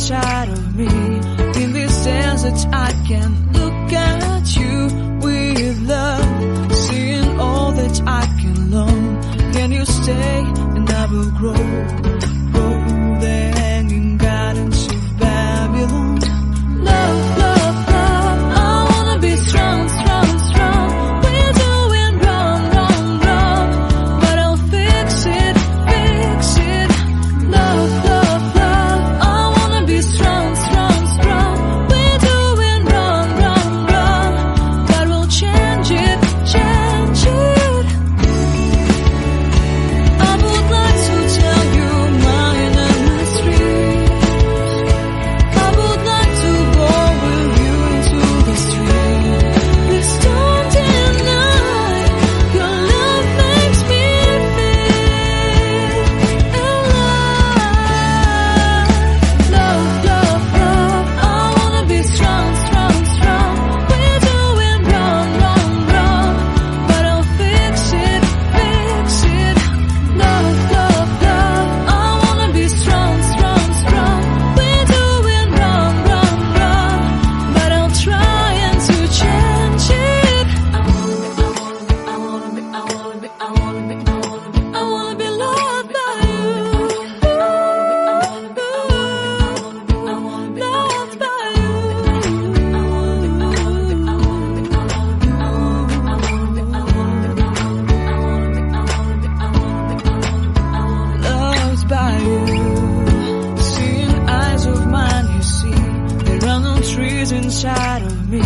inside of me. In this sense that I can look at you with love, seeing all that I can learn. Can you stay and I will grow? Grow the hanging gardens of Babylon. Love, love, love, I wanna be strong, strong, strong. We're doing wrong, wrong, wrong, but I'll fix it, fix it. Love, love, love, I wanna be strong, strong, strong. We're doing wrong, wrong, wrong, but we'll change it, change it. I would like to tell you mine and my street. I would like to go with you into the street. Please don't deny, your love makes me feel alive. Love, love, love, I wanna be strong, strong, strong. We're doing wrong, wrong, wrong, but I'll fix it, fix it. Love, love, love, I wanna be strong, strong, strong. We're doing wrong, wrong, wrong, but I'll try and to change it. I wanna be loved by you. Loved by you. Loved by you. Seeing eyes of mine, you see, there are no trees inside of me.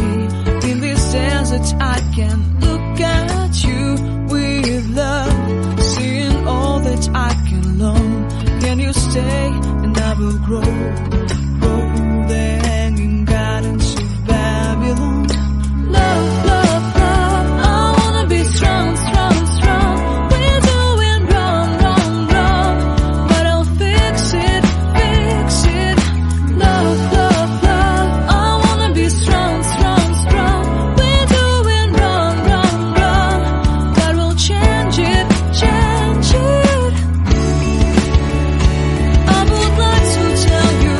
In this sense that I can look at you with love, seeing all that I can learn. Can you stay and I will grow? Grow the hanging gardens of Babylon. Love, love, love, I wanna be strong, strong, strong. We're doing wrong, wrong, wrong, but I'll fix it, fix it. Love, love, love, I wanna be strong, strong, strong. We're doing wrong, wrong, wrong, but we'll change it, change it. I would like to tell you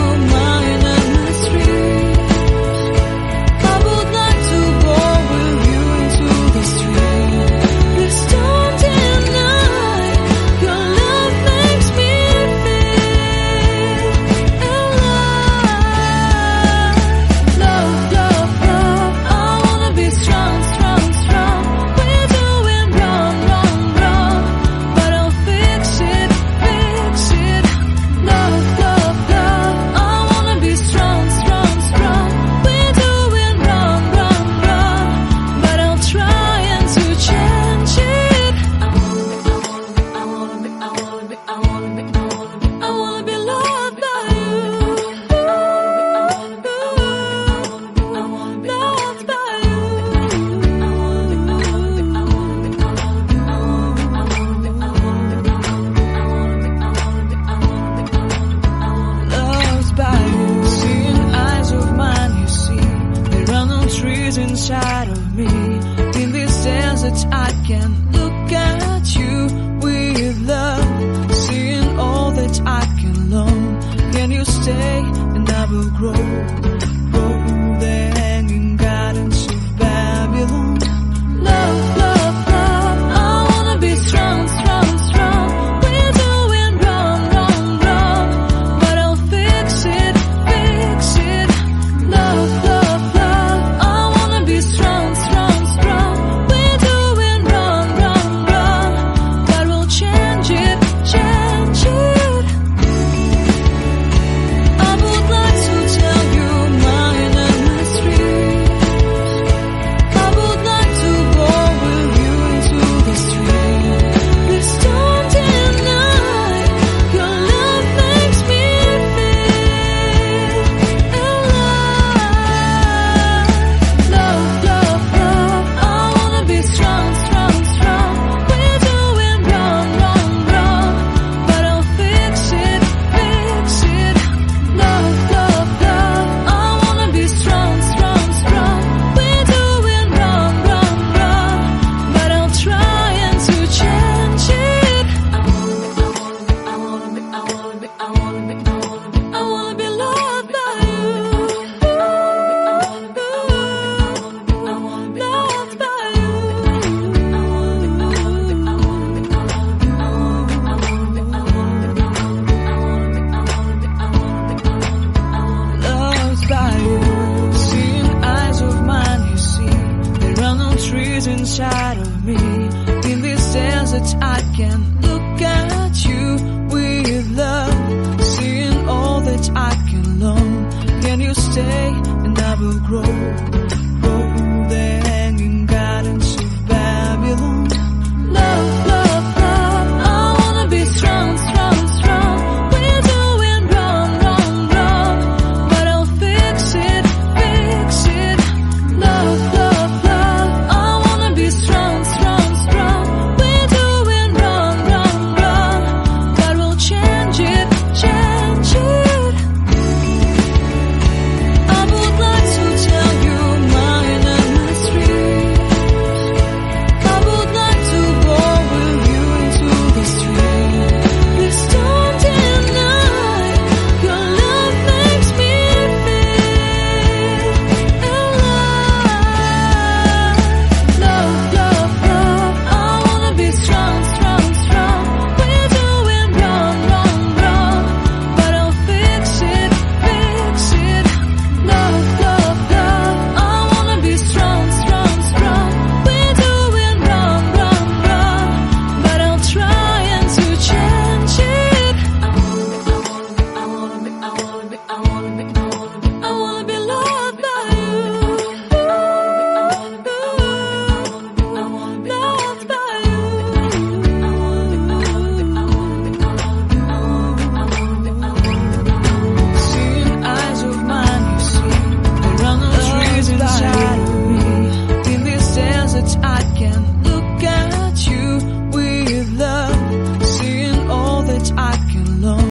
stay and I will grow.